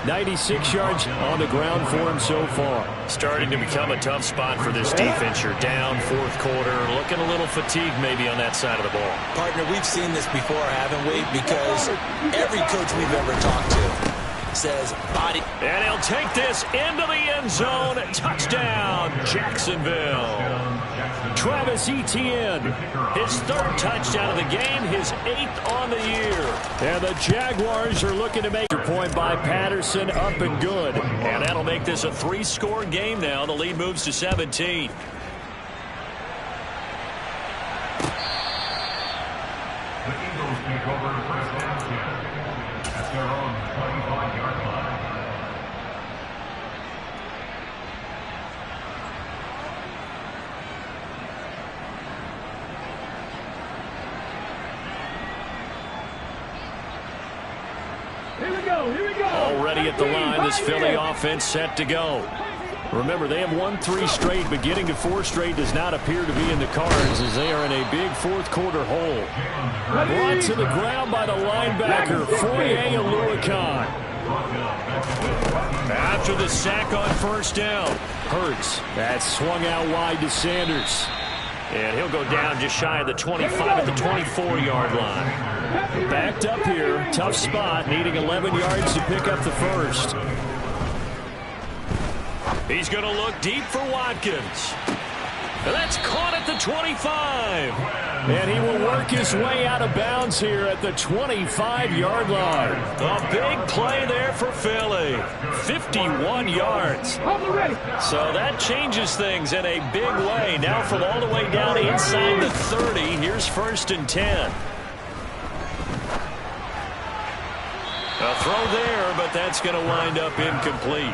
96 yards on the ground for him so far. Starting to become a tough spot for this defense. You're down fourth quarter. Looking a little fatigued maybe on that side of the ball. Partner, we've seen this before, haven't we? Because every coach we've ever talked to says body. And he'll take this into the end zone. Touchdown, Jacksonville. Travis Etienne, his 3rd touchdown of the game, his 8th on the year. And the Jaguars are looking to make a point by Patterson, up and good. And that'll make this a 3-score game now. The lead moves to 17. take over first down at their own 25-yard line. Here we go. Already at the line, this Philly offense set to go. Remember, they have won 3 straight, but getting to 4 straight does not appear to be in the cards as they are in a big fourth-quarter hole. Brought to the ground by the linebacker, Foye Oluokun. After the sack on first down, Hurts. That swung out wide to Sanders. And he'll go down just shy of the 25 at the 24-yard line. Backed up here, tough spot, needing 11 yards to pick up the first. He's going to look deep for Watkins. And that's caught at the 25. And he will work his way out of bounds here at the 25-yard line. A big play there for Philly. 51 yards. So that changes things in a big way. Now from all the way down inside the 30, here's 1st and 10. A throw there, but that's going to wind up incomplete.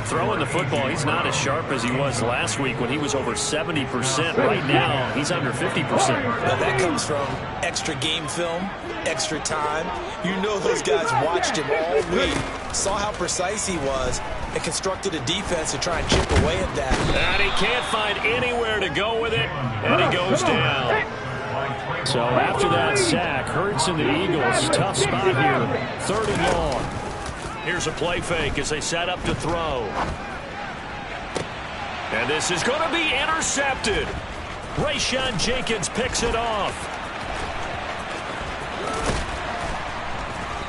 Throwing the football, he's not as sharp as he was last week when he was over 70%. Right now, he's under 50%. Now that comes from extra game film, extra time. You know those guys watched him all week, saw how precise he was, and constructed a defense to try and chip away at that. And he can't find anywhere to go with it, and he goes down. So after that sack, Hurts and the Eagles, tough spot here, 3rd and long. Here's a play fake as they set up to throw. And this is going to be intercepted. Rayshawn Jenkins picks it off.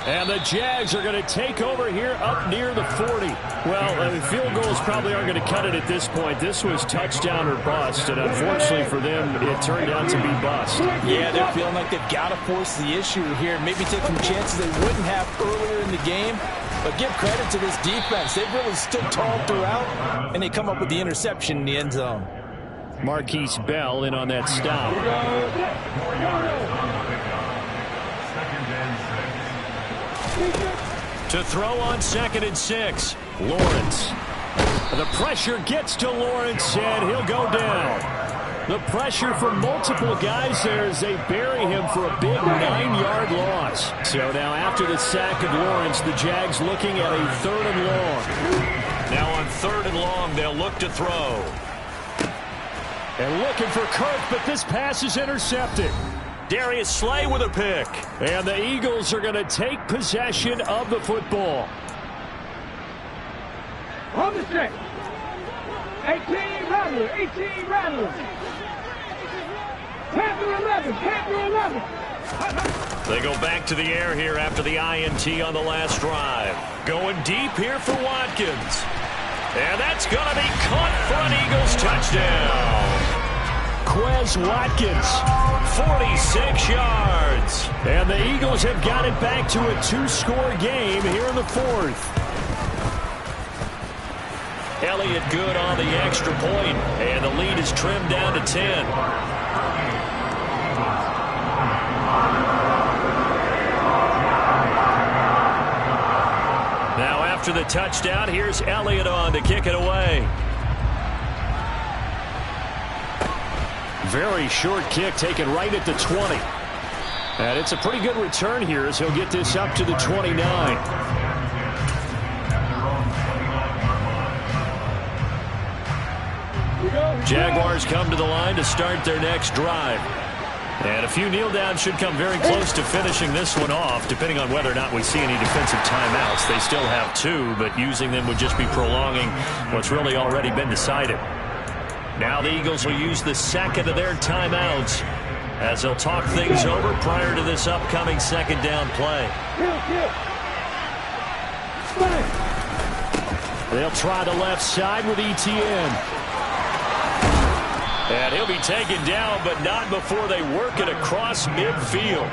And the Jags are going to take over here up near the 40. Well, field goals probably aren't going to cut it at this point. This was touchdown or bust, and unfortunately for them, it turned out to be bust. Yeah, they're feeling like they've got to force the issue here. Maybe take some chances they wouldn't have earlier in the game. But give credit to this defense. They've really stood tall throughout, and they come up with the interception in the end zone. Marquise Bell in on that stop. To throw on 2nd and 6. Lawrence. The pressure gets to Lawrence, and he'll go down. The pressure from multiple guys there as they bury him for a big 9-yard loss. So now after the sack of Lawrence, the Jags looking at a 3rd and long. Now on 3rd and long, they'll look to throw. And looking for Kirk, but this pass is intercepted. Darius Slay with a pick. And the Eagles are going to take possession of the football. On the stretch. 18 Rattlers. 18 Rattlers. 10 to 11. 10 to 11. They go back to the air here after the INT on the last drive. Going deep here for Watkins. And that's going to be caught for an Eagles touchdown. Quez Watkins, 46 yards. And the Eagles have got it back to a 2-score game here in the 4th. Elliott good on the extra point, and the lead is trimmed down to 10. Now after the touchdown, here's Elliott on to kick it away. Very short kick taken right at the 20. And it's a pretty good return here as he'll get this up to the 29. Jaguars come to the line to start their next drive. And a few kneel downs should come very close to finishing this one off, depending on whether or not we see any defensive timeouts. They still have 2, but using them would just be prolonging what's really already been decided. Now the Eagles will use the 2nd of their timeouts as they'll talk things over prior to this upcoming 2nd down play. They'll try the left side with ETN. And he'll be taken down, but not before they work it across midfield.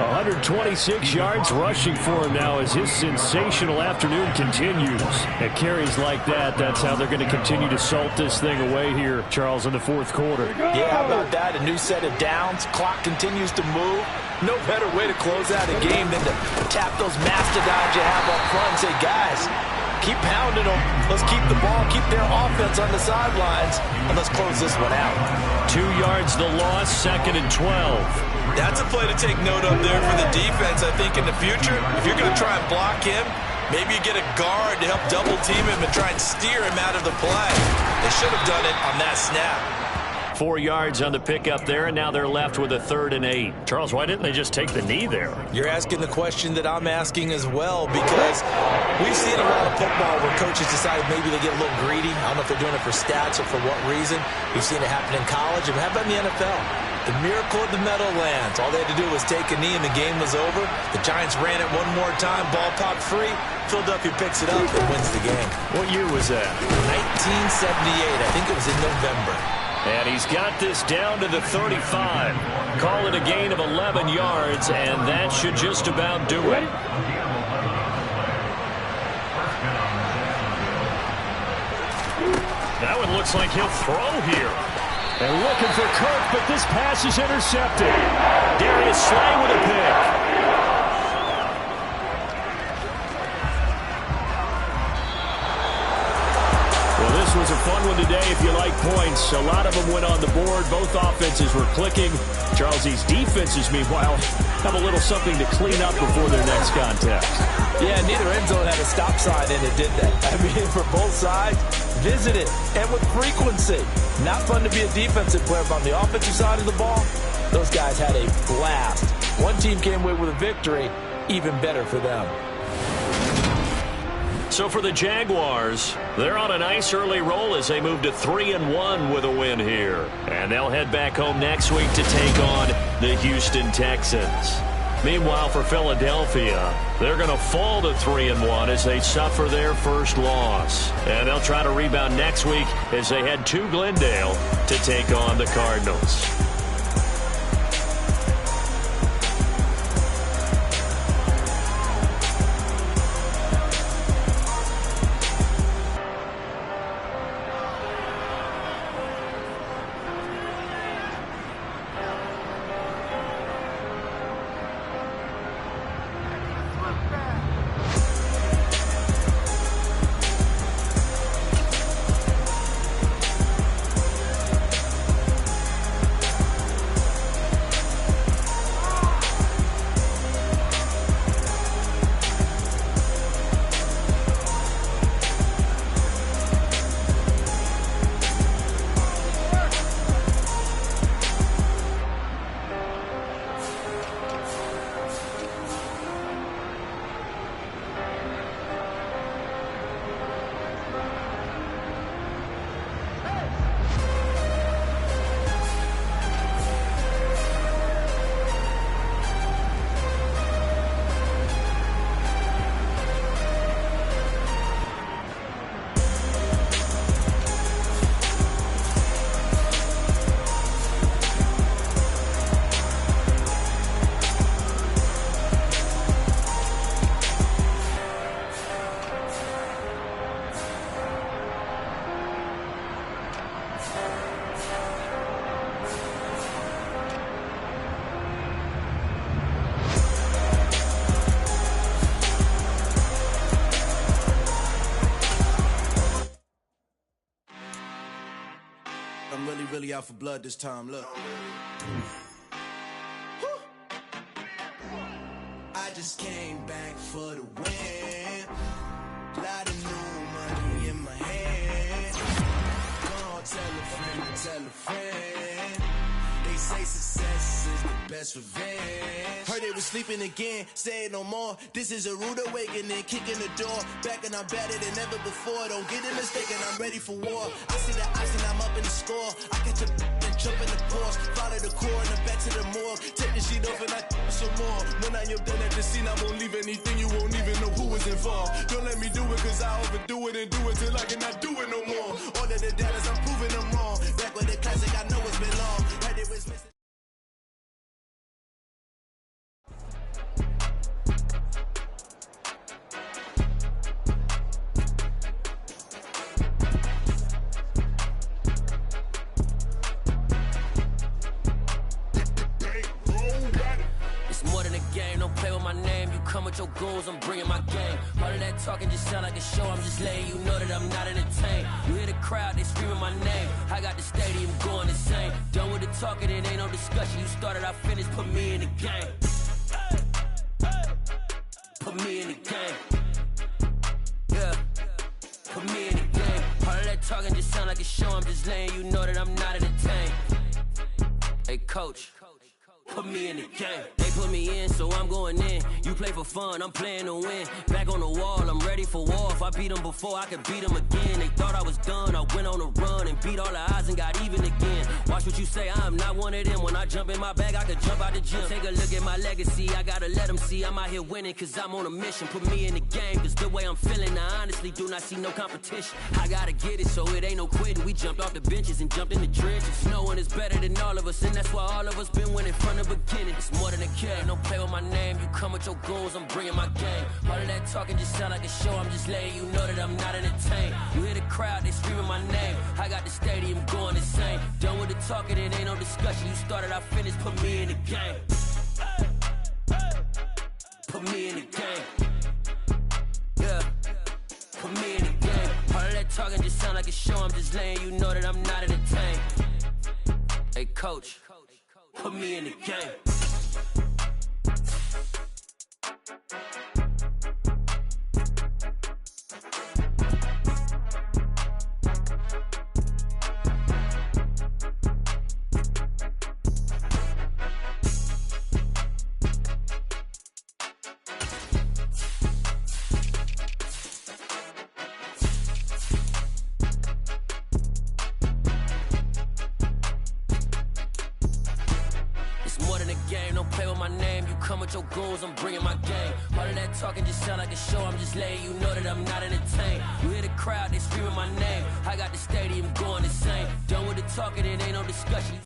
126 yards rushing for him now as his sensational afternoon continues. At carries like that, that's how they're going to continue to salt this thing away here, Charles, in the fourth quarter. Yeah, how about that? A new set of downs. Clock continues to move. No better way to close out a game than to tap those mastodons you have up front and say, guys, keep pounding them. Let's keep the ball, keep their offense on the sidelines, and let's close this one out. 2 yards the loss, 2nd and 12. That's a play to take note of there for the defense, I think, in the future. If you're going to try and block him, maybe you get a guard to help double team him and try and steer him out of the play. They should have done it on that snap. 4 yards on the pickup there, and now they're left with a 3rd and 8. Charles, why didn't they just take the knee there? You're asking the question that I'm asking as well, because we've seen a lot of football where coaches decide maybe they get a little greedy. I don't know if they're doing it for stats or for what reason. We've seen it happen in college. And how about in the NFL? The miracle of the Meadowlands. All they had to do was take a knee and the game was over. The Giants ran it one more time. Ball popped free. Philadelphia picks it up and wins the game. What year was that? 1978. I think it was in November. And he's got this down to the 35. Call it a gain of 11 yards, and that should just about do it. That one looks like he'll throw here. They're looking for Kirk, but this pass is intercepted. Darius Slay with a pick. This was a fun one today if you like points. A lot of them went on the board. Both offenses were clicking. Charles, these defenses, meanwhile, have a little something to clean up before their next contest. Yeah, neither end zone had a stop sign in it, did they? I mean, for both sides, visit it, and with frequency. Not fun to be a defensive player, but on the offensive side of the ball, those guys had a blast. One team came away with a victory, even better for them. So for the Jaguars, they're on a nice early roll as they move to 3-1 with a win here. And they'll head back home next week to take on the Houston Texans. Meanwhile, for Philadelphia, they're going to fall to 3-1 as they suffer their first loss. And they'll try to rebound next week as they head to Glendale to take on the Cardinals. Really out for blood this time, look. I just came back for the win. Lot of new money in my hand. Gonna tell a friend. They say success is the best revenge. Heard they was sleeping again, say it no more. This is a rude awakening, kicking the door. Back and I'm better than ever before. Don't get it mistaken, I'm ready for war. I see the option, I'm up in the score. I catch a and jump in the course. Follow the core and the back to the morgue. Take the sheet off and I some more. When I am done at the scene, I won't leave anything. You won't even know who is involved. Don't let me do it cause I overdo it and do it till I cannot do it no more. All of the doubters, I'm proving them wrong. Back with the classic, I know it's been long. Had it was missing. Come with your goons, I'm bringing my game. All of that talking just sound like a show. I'm just letting you know that I'm not entertained. You hear the crowd, they screaming my name. I got the stadium going insane. Done with the talking, it ain't no discussion. You started, I finished, put me in the game. Put me in the game. Yeah, put me in the game. All of that talking just sound like a show. I'm just letting you know that I'm not entertained. Hey, coach. Put me in the game. They put me in, so I'm going in. You play for fun, I'm playing to win. Back on the wall, I'm ready for war. If I beat them before, I could beat them again. They thought I was done, I went on a run and beat all the odds and got even again. Watch what you say, I'm not one of them. When I jump in my bag, I could jump out the gym. Take a look at my legacy, I gotta let them see I'm out here winning, cause I'm on a mission. Put me in the game, cause the way I'm feeling, I honestly do not see no competition. I gotta get it, so it ain't no quitting. We jumped off the benches and jumped in the trenches. No one is better than all of us, and that's why all of us been winning from the beginning. It's more than a game, don't play with my name. You come with your goons, I'm bringing my game. All of that talking just sound like a show. I'm just letting you know that I'm not entertained. You hear the crowd, they screaming my name. I got the stadium going insane. Done with the talking, it ain't no discussion. You started, I finished, put me in the game. Put me in the game. Yeah, put me in the game. All of that talking just sound like a show. I'm just letting you know that I'm not entertained. Hey, coach. Put me in the game. Your goals, I'm bringing my game. All of that talking just sound like a show. I'm just letting you know that I'm not entertained. You hear the crowd, they screaming my name. I got the stadium going insane. Done with the talking, it ain't no discussion.